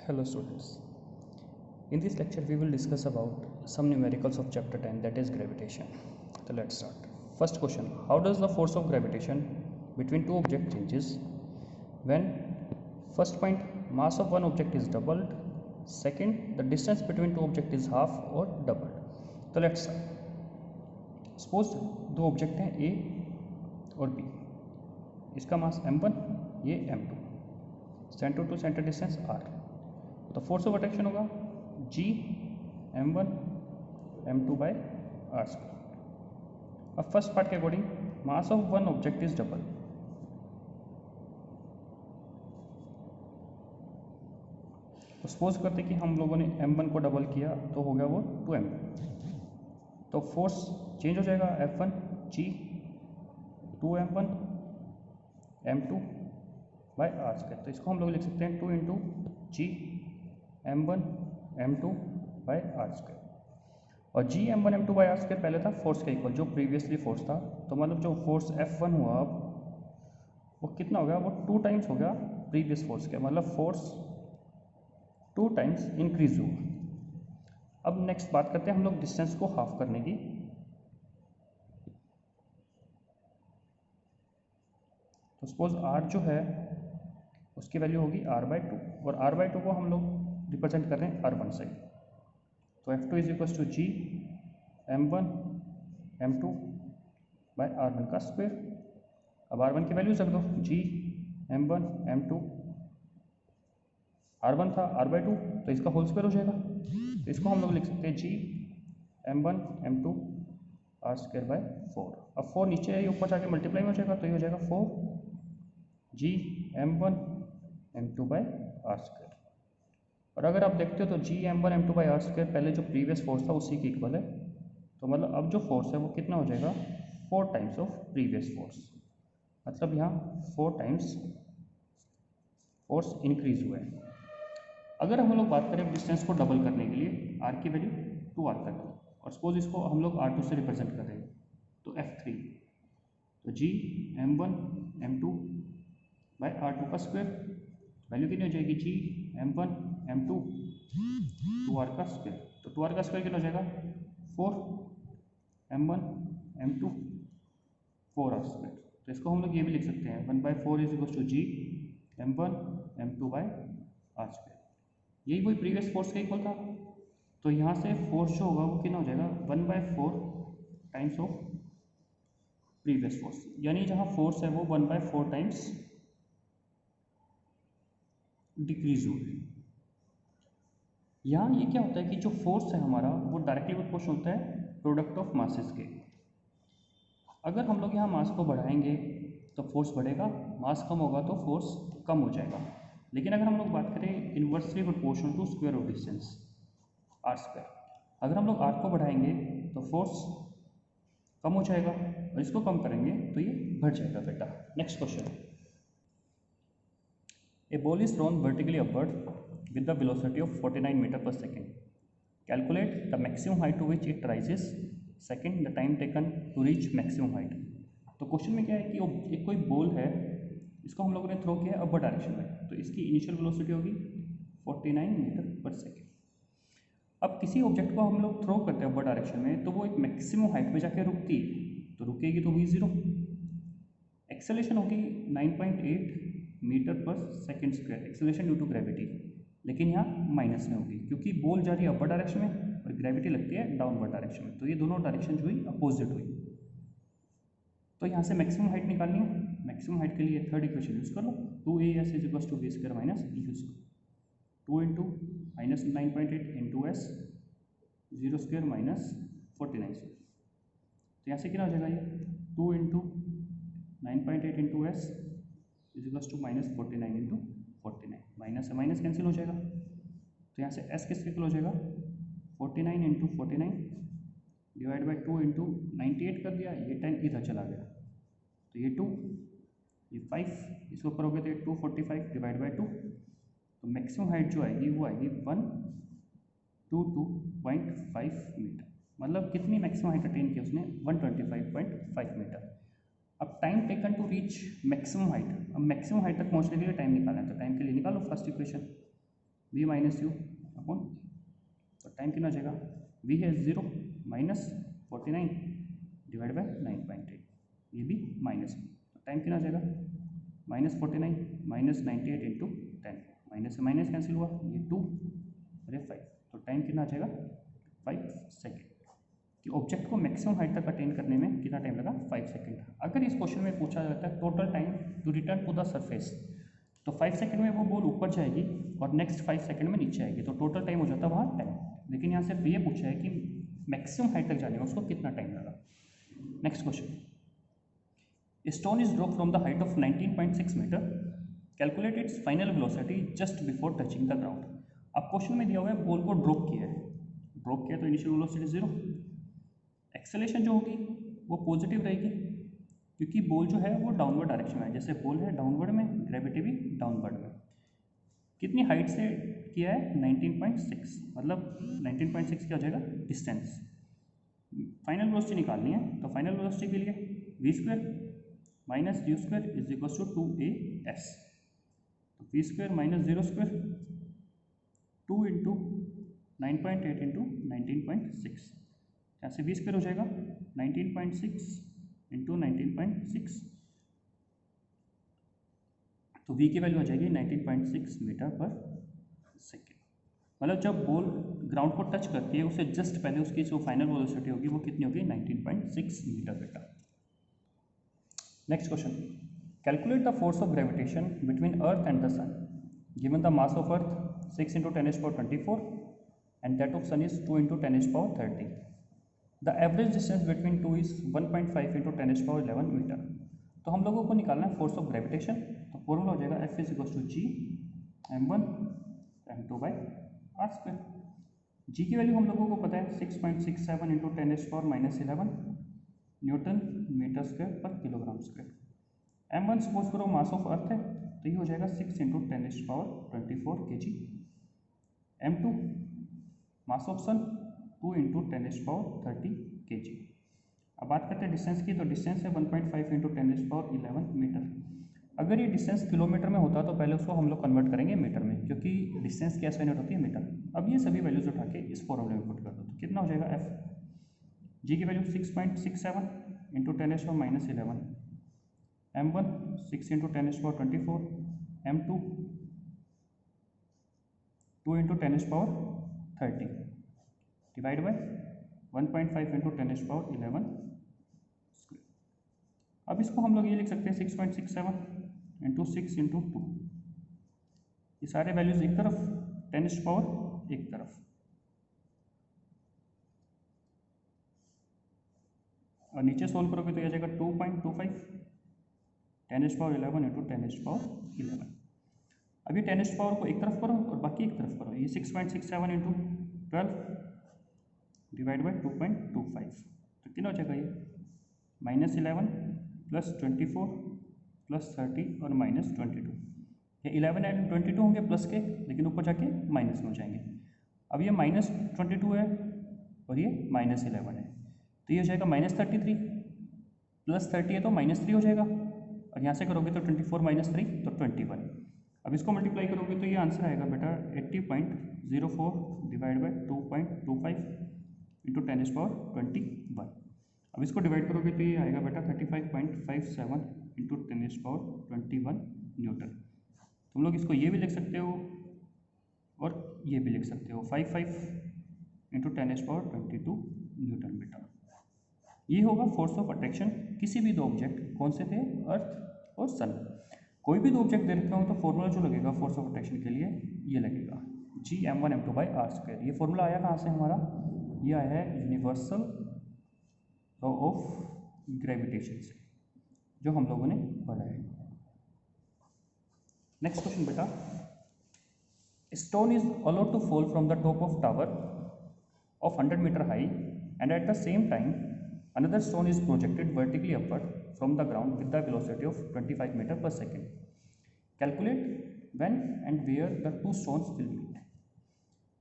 Hello students. In this lecture we will discuss about some numericals of chapter 10, that is gravitation. So let's start. First question, how does the force of gravitation between two objects changes when first point mass of one object is doubled, second the distance between two objects is half or doubled. तो let's start. Suppose दो object हैं A और B, इसका mass m1, ये m2, centre to centre distance r, तो force of attraction होगा G m1 m2 by r square. अब first part के according mass of one object is double, तो सपोज करते कि हम लोगों ने m1 को डबल किया तो हो गया वो 2m, तो फोर्स चेंज हो जाएगा F1 G 2m1 m2 by r square. तो इसको हम लोग लिख सकते हैं 2 into G m1 m2 by r square, और G m1 m2 by r square पहले था फोर्स का इक्वल जो प्रीवियसली फोर्स था, तो मतलब जो फोर्स F1 हुआ अब वो कितना हो गया, वो 2 टाइम्स हो गया प्रीवियस फोर्स का, मतलब फोर्स 2 टाइम्स इंक्रीज हुआ। अब नेक्स्ट बात करते हैं हम लोग डिस्टेंस को हाफ करने की। तो सपोज r जो है उसकी वैल्यू होगी r/2, और r/2 को हम लोग रिप्रेजेंट कर रहे हैं r1 से, तो F2 is equal to G m1 m2 by r1 का स्क्वायर। अब r1 की वैल्यूज रख दो, G m1 m2, r1 था r/2 तो इसका होल स्क्वायर हो जाएगा, तो इसको हम लोग लिख सकते हैं G m1 m2 r square by 4। अब 4 नीचे है, ऊपर जाके मल्टीप्लाई में हो जाएगा, तो ये हो जाएगा 4 G m1 m2 by r square. और अगर आप देखते हो तो G m1 m2 by r square पहले जो प्रीवियस फोर्स था उसी के इक्वल है, तो मतलब अब जो फोर्स है वो कितना हो जाएगा 4 टाइम्स ऑफ प्रीवियस फोर्स, मतलब यहाँ 4 टाइम्स फोर्स इंक्रीज हुआ है। अगर हम लोग बात करें डिस्टेंस को डबल करने के लिए r की वैल्यू 2r कर दी, और सपोज इसको हम लोग r2 से रिप्रेजेंट कर रहे हैं, तो F3, तो G m1 m2 bye r2 का स्क्वायर, वैल्यू कितनी हो जाएगी G m1 m2 2r का स्क्वायर, तो 2r का स्क्वायर कितना हो जाएगा 4 m1 m2 4r स्क्वायर। तो इसको हम लोग ये भी लिख सकते हैं 1/4 is equal to G m1 m2 by r square. यही वही प्रीवियस फोर्स का इक्वल था, तो यहाँ से फोर्स जो होगा वो कितना हो जाएगा 1/4 टाइम्स ऑफ प्रीवियस फोर्स, यानी जहाँ फोर्स है वो 1/4 टाइम्स डिक्रीज हो गई। यहाँ ये क्या होता है कि जो फोर्स है हमारा वो डायरेक्टली प्रोपोर्शनल होता है प्रोडक्ट ऑफ मासेस के। अगर हम लोग यहाँ मास को बढ़ाएंगे तो फोर्स बढ़ेगा, मास कम होगा तो फोर्स कम हो जाएगा। लेकिन अगर हम लोग बात करें inversely proportional to square of distance r square, अगर हम लोग r को बढ़ाएंगे तो फोर्स कम हो जाएगा, और इसको कम करेंगे तो ये बढ़ जाएगा बेटा। Next question, A ball is thrown vertically upward with the velocity of 49 meter per second. Calculate the maximum height to which it rises. Second, the time taken to reach maximum height. तो question में क्या है कि एक कोई ball है, इसको हम लोगों ने थ्रो किया अपवर्ड डायरेक्शन में, तो इसकी इनिशियल वेलोसिटी होगी 49 मीटर पर सेकेंड। अब किसी ऑब्जेक्ट को हम लोग थ्रो करते हैं अपवर्ड डायरेक्शन में, तो वो एक मैक्सिमम हाइट पे जाके रुकती है, तो रुकेगी तो v0, एक्सेलेरेशन होगी 9.8 मीटर पर second square, acceleration due to gravity, लेकिन यहाँ माइनस में होगी क्योंकि बॉल जा रही है अपवर्ड डायरेक्शन में और ग्रेविटी लगती है डाउनवर्ड डायरेक्शन में, तो ये दोनों डायरेक्शन जो हुई अपोजिट हुई। तो यहाँ से मैक्सिमम हाइट निकालनी है, मैक्सिमम हाइट के लिए थर्ड इक्वेशन यूज कर लो, 2as is equal to v square minus u square, 2 into minus 9.8 into s 0 square minus 49 square, तो यहाँ से क्या हो जाएगा ये 2 into 9.8 into s is equal to minus 49 into 49, minus से माइनस कैंसिल हो जाएगा, तो यहाँ से s किसके इक्वल हो जाएगा 49 इंटू 49 डिवाइड बाई 2 इंटू 98 कर दिया, ये 10 इधर चला गया, तो ये 2 ये 5, इसको करोगे तो ये 245 डिवाइड बाई 2, तो मैक्सिमम हाइट जो आएगी वो आएगी 122.5 मीटर, मतलब कितनी मैक्सिमम हाइट अटेन की उसने 125.5 मीटर। अब time taken to reach maximum height, अब मैक्सिमम हाइट तक पहुंचने के लिए टाइम निकालना है, तो टाइम के लिए निकालो first equation, v minus you upon, तो टाइम कितना हो जाएगा, v है 0 माइनस 49 डिवाइड बाय 9.8, ये भी माइनस, तो टाइम कितना हो जाएगा माइनस 49 माइनस 98 इंटू 10, माइनस से माइनस कैंसिल हुआ, ये 2 और ये 5, तो टाइम कितना आ जाएगा 5 सेकेंड। कि ऑब्जेक्ट को मैक्सिमम हाइट तक अटेन करने में कितना टाइम लगा, 5 सेकेंड। अगर इस क्वेश्चन में पूछा जाता है total time to return to the surface, तो 5 सेकेंड में वो बॉल ऊपर जाएगी और नेक्स्ट 5 सेकेंड में नीचे आएगी, तो टोटल टाइम हो जाता है वहाँ 10। लेकिन यहाँ सिर्फ ये पूछा है कि मैक्सिमम हाइट तक जाने में उसको कितना टाइम लगा। Next question, stone is drop from the height of 19.6 metre, calculate its final velocity just before touching the ground. अब क्वेश्चन में दिया हुआ है बॉल को ड्रॉप किया है, ड्रॉप किया तो इनिशियल वेलोसिटी 0, एक्सेलेरेशन जो होगी वो पॉजिटिव रहेगी क्योंकि बॉल जो है वो डाउनवर्ड डायरेक्शन में है, जैसे बॉल है डाउनवर्ड में, ग्रेविटी भी डाउनवर्ड में। कितनी हाइट से किया है 19.6, मतलब 19.6 क्या हो जाएगा डिस्टेंस। फाइनल वेलोसिटी निकालनी है, तो फाइनल वेलोसिटी के लिए v square minus u square is equal to 2as, तो v square minus 0 square 2 into 9.8 into 19.6, यहाँ से वी स्क्वायर हो जाएगा 19.6 इंटू 19.6, तो वी की वैल्यू हो जाएगी 19.6 मीटर पर सेकेंड। मतलब जब बॉल ग्राउंड को टच करती है उससे जस्ट पहले उसकी जो फाइनल वेलोसिटी होगी वो कितनी होगी 19.6 मीटर बेटा। Next question, calculate the force of gravitation between earth and the sun, given the mass of earth 6 into 10⁻24 and that of sun is 2 into 10⁻30, the average distance between two is 1.5 into 10⁻11 metre. तो हम लोगों को निकालना है force of gravitation, तो formula हो जाएगा F is equal to G m1 m2 by are square. G की वैल्यू हम लोगों को पता है 6.67 इंटू 10⁻11 न्यूटन मीटर स्क्वायर पर किलोग्राम स्क्वायर। m1 सपोज करो मास ऑफ अर्थ है, तो ये हो जाएगा 6 into 10⁻24 kg। m2 mass of sun 2 into 10⁻30 kg। अब बात करते हैं डिस्टेंस की, तो डिस्टेंस है 1.5 इंटू 10⁻11 मीटर। अगर ये डिस्टेंस किलोमीटर में होता तो पहले उसको हम लोग कन्वर्ट करेंगे मीटर में, क्योंकि डिस्टेंस की यूनिट होती है मीटर। अब ये सभी वैल्यूज उठा के इस फॉर्मूले में पुट कर दो, तो कितना हो जाएगा एफ, जी की value 6.67 into 10⁻11, m1 6 into 10⁻24, m2 2 into 10⁻30 divide by 1.5 into 10⁻11। अब इसको हम लोग ये लिख सकते हैं 6.67 इंटू 6 इंटू 2, ये सारे वैल्यूज एक तरफ, 10⁻एक तरफ, और नीचे सोल्व करोगे तो ये आ जाएगा 2.25 10⁻11 इंटू 10⁻11। अब ये 10⁻ को एक तरफ करो और बाकी एक तरफ करो, ये 6.67 इंटू 12 डिवाइड बाई 2.25, तो कितना हो जाएगा ये -11 प्लस 24 प्लस 30 और -22। ये 11 एंड 22 होंगे प्लस के, लेकिन ऊपर जाके माइनस में हो जाएंगे। अब ये -22 है और ये -11 है, तो ये हो जाएगा -33 प्लस 30 है तो -3 हो जाएगा, और यहाँ से करोगे तो 24 - 3 तो 21। अब इसको मल्टीप्लाई करोगे तो ये आंसर आएगा बेटा 80.04 डिवाइड बाई 2.25 इंटू 10⁻21। अब इसको डिवाइड करोगे तो ये आएगा बेटा 35.57 इंटू 10⁻21 न्यूटन। तुम लोग इसको ये भी लिख सकते हो और ये भी लिख सकते हो, 55 इंटू 10⁻22 न्यूटन बेटा। ये होगा फोर्स ऑफ अट्रैक्शन किसी भी दो ऑब्जेक्ट, कौन से थे, अर्थ और सन। कोई भी दो ऑब्जेक्ट दे रखा हो तो फॉर्मूला जो लगेगा फोर्स ऑफ अट्रैक्शन के लिए ये लगेगा G m1 m2 by are square. ये फॉर्मूला आया कहाँ से हमारा, ये आया है यूनिवर्सल लॉ ऑफ ग्रेविटेशन से, जो हम लोगों ने पढ़ा है। नेक्स्ट क्वेश्चन बेटा, stone is allowed to fall from the top of tower of 100 metre high and at the same time another stone is projected vertically upward from the ground with the velocity of 25 meter per second. Calculate when and where the two stones will meet.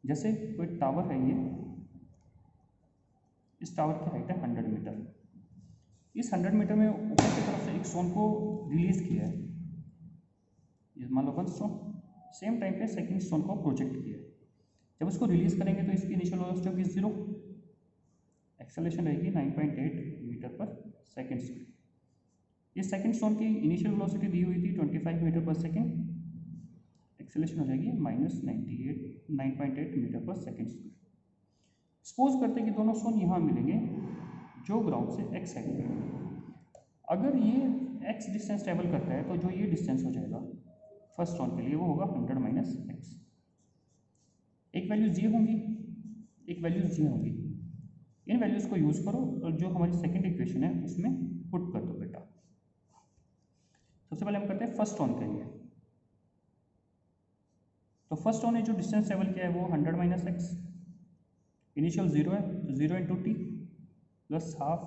जैसे कोई tower है, ये इस tower की height है 100 metre, इस 100 metre में ऊपर की तरफ से एक स्टोन को रिलीज किया है, ये मान लो 1 स्टोन, सेम टाइम पे सेकंड स्टोन को प्रोजेक्ट किया है। जब उसको रिलीज करेंगे तो इसकी इनिशियल वेलोसिटी होगी 0, एक्सेलरेशन रहेगी 9.8 मीटर पर सेकेंड स्क्वायर। ये सेकंड स्टोन की इनिशियल वेलोसिटी दी हुई थी 25 मीटर पर सेकेंड, एक्सेलरेशन हो जाएगी -9.8 मीटर पर सेकेंड स्क्वायर। सपोज करते हैं कि दोनों स्टोन यहाँ मिलेंगे जो ग्राउंड से x साइड पे। अगर ये x डिस्टेंस ट्रेवल करता है तो जो ये डिस्टेंस हो जाएगा फर्स्ट स्टोन के लिए वो होगा 100 - x। एक वैल्यू जी होंगी, एक वैल्यू जी होंगी। इन वैल्यूज़ को यूज़ करो और जो हमारी सेकंड इक्वेशन है उसमें पुट कर दो बेटा। सबसे पहले हम करते हैं फर्स्ट स्टोन के लिए। तो फर्स्ट स्टोन ने जो डिस्टेंस ट्रेवल किया है वो 100 - x, इनिशियल 0 है तो 0 × t प्लस हाफ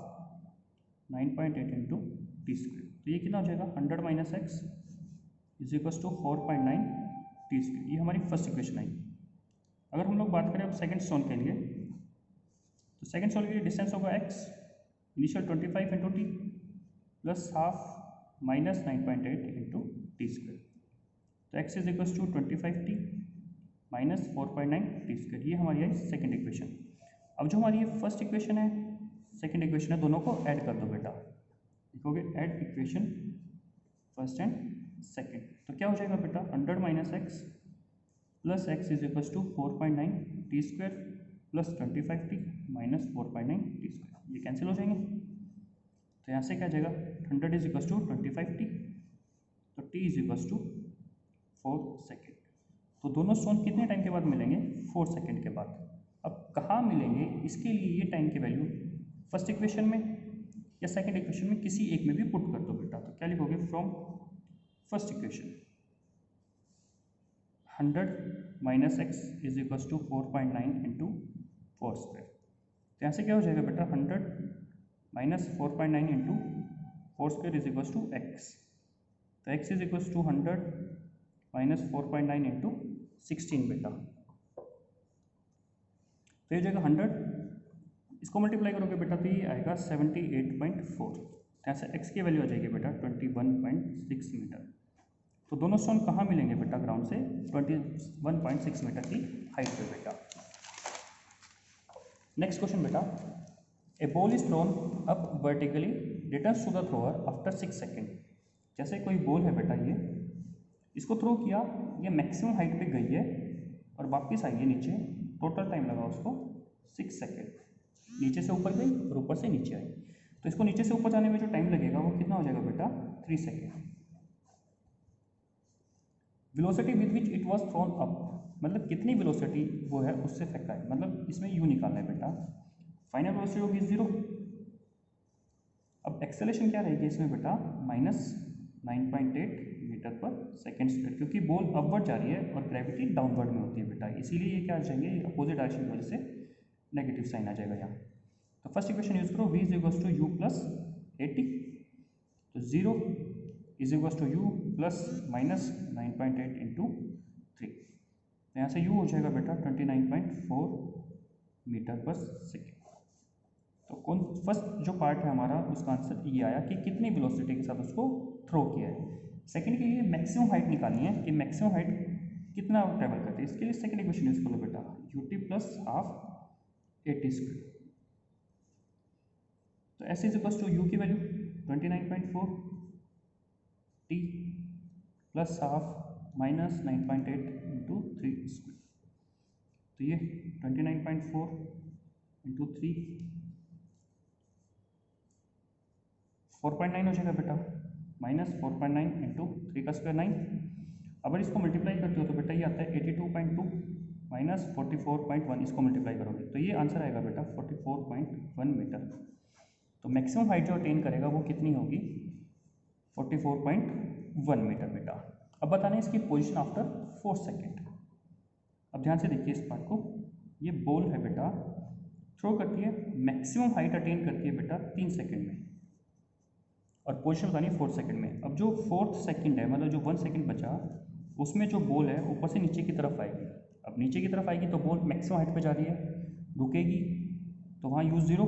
9.8 × t²। तो ये कितना हो जाएगा 100 - x is equal to 4.9 t²। ये हमारी फर्स्ट इक्वेशन आई। अगर हम लोग बात करें अब सेकंड स्टोन के लिए, तो सेकंड स्टोन के लिए डिस्टेंस होगा x, initial 25 × t plus half -9.8 × t²। तो x is equal to 25t minus 4.9 t²। ये हमारी आई सेकंड इक्वेशन। अब जो हमारी ये फर्स्ट इक्वेशन है, सेकंड इक्वेशन है, दोनों को ऐड कर दो बेटा। लिखोगे add equation first and second. तो क्या हो जाएगा बेटा 100 - x plus x is equal to 4.9 t² plus 25t minus 4.9 t²। ये कैंसिल हो जाएंगे तो यहाँ से क्या आ जाएगा 100 इज इक्वल टू 25t, तो t is equal to 4 second. तो दोनों स्टोन कितने टाइम के बाद मिलेंगे 4 सेकेंड के बाद। अब कहाँ मिलेंगे इसके लिए ये टाइम की वैल्यू फर्स्ट इक्वेशन में या सेकंड इक्वेशन में किसी एक में भी पुट कर दो बेटा। तो क्या लिखोगे from first equation 100 - x is equal to 4.9 × 4²। तो यहाँ से क्या हो जाएगा बेटा 100 - 4.9 × 4² इज इक्वल टू x। तो x इज इक्वल टू 100 - 4.9 × 16 बेटा। तो ये हो जाएगा 100, इसको मल्टीप्लाई करोगे बेटा तो ये आएगा 78.4। यहाँ से x की वैल्यू आ जाएगी बेटा 21.6 मीटर। तो दोनों स्टोन कहाँ मिलेंगे बेटा ग्राउंड से 21.6 मीटर की हाइट पे बेटा। नेक्स्ट क्वेश्चन बेटा, a ball is thrown up vertically returns to the thrower after 6 second. जैसे कोई बॉल है बेटा, ये इसको थ्रो किया, ये मैक्सिमम हाइट पे गई है और वापस आई है नीचे। टोटल टाइम लगा उसको 6 सेकेंड। नीचे से ऊपर गई और ऊपर से नीचे आई, तो इसको नीचे से ऊपर जाने में जो टाइम लगेगा वो कितना हो जाएगा बेटा 3 second. Velocity with which it was thrown up, मतलब कितनी वेलोसिटी वो है उससे फेंका है, मतलब इसमें यू निकालना है बेटा। फाइनल वेलोसिटी होगी 0। अब एक्सेलरेशन क्या रहेगी इसमें बेटा -9.8 मीटर पर सेकेंड², क्योंकि बॉल अपवर्ड जा रही है और ग्रेविटी डाउनवर्ड में होती है बेटा, इसीलिए ये क्या आ जाएंगे अपोजिट डायरेक्शन की वजह से नेगेटिव साइन आ जाएगा यहाँ। तो फर्स्ट इक्वेशन यूज करो, v is equal to u plus 80, तो 0 is equal to u plus -9.8 × 3। तो यहाँ से u हो जाएगा बेटा 29.4 मीटर पर सेकेंड। तो कौन फर्स्ट जो पार्ट है हमारा उसका आंसर ये आया कि कितनी वेलोसिटी के साथ उसको थ्रो किया है। सेकंड के लिए मैक्सिमम हाइट निकालनी है कि मैक्सिमम हाइट कितना ट्रैवल करती है। इसके लिए सेकंड इक्वेशन यूज करो बेटा, ut प्लस हाफ 80²। तो s is equal to u की वैल्यू 29.4, t प्लस हाफ -9.8 × 3²। तो ये 29.4 × 3 4.9 हो जाएगा बेटा, -4.9 × 3 का स्क्वायर 9। अगर इसको मल्टीप्लाई करते हो तो बेटा ये आता है 82.2 माइनस 44.1, इसको मल्टीप्लाई करोगे तो ये आंसर आएगा बेटा 44.1 मीटर। तो मैक्सिमम हाइट जो अटेन करेगा वो कितनी होगी 44.1 मीटर बेटा। अब बताना है इसकी पोजीशन आफ्टर 4 सेकेंड। अब ध्यान से देखिए इस पार्ट को, ये बॉल है बेटा, थ्रो करती है, मैक्सिमम हाइट अटेन करती है बेटा 3 सेकेंड में और पोजीशन बतानी है 4 सेकेंड में। अब जो 4th सेकेंड है, मतलब जो 1 सेकेंड बचा, उसमें जो बॉल है ऊपर से नीचे की तरफ आएगी। अब नीचे की तरफ आएगी तो बॉल मैक्सिमम हाइट पे जा रही है, रुकेगी तो वहाँ यूज 0,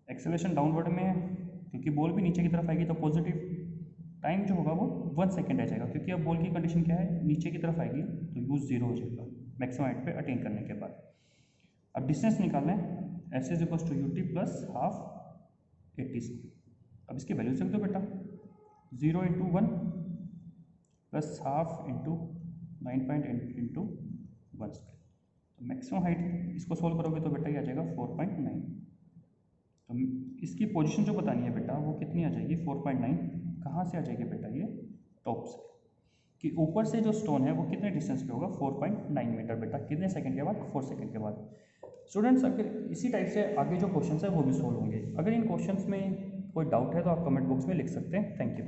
एक्सेलरेशन डाउनवर्ड में है क्योंकि बॉल भी नीचे की तरफ आएगी तो पॉजिटिव, टाइम जो होगा वो 1 सेकेंड रह जाएगा, क्योंकि अब बॉल की कंडीशन क्या है, नीचे की तरफ आएगी तो यूज 0 हो जाएगा मैक्सिमम हाइट पे अटेन करने के बाद। अब डिस्टेंस निकालना है, s is equals to u t plus half 80 square. अब इसकी वैल्यू रख दो बेटा, 0 into 1 plus half into 9.8 into 1 square. तो मैक्सिमम हाइट इसको सोल्व करोगे तो बेटा ये आ जाएगा 4.9। तो इसकी पोजीशन जो बतानी है बेटा वो कितनी आ जाएगी 4.9। कहाँ से आ जाएगी बेटा, ये टॉप से, कि ऊपर से जो स्टोन है वो कितने डिस्टेंस पे होगा 4.9 मीटर बेटा, कितने सेकंड के बाद 4 सेकंड के बाद। स्टूडेंट्स अगर इसी टाइप से आगे जो क्वेश्चंस है वो भी सोल्व होंगे। अगर इन क्वेश्चंस में कोई डाउट है तो आप कमेंट बॉक्स में लिख सकते हैं। Thank you.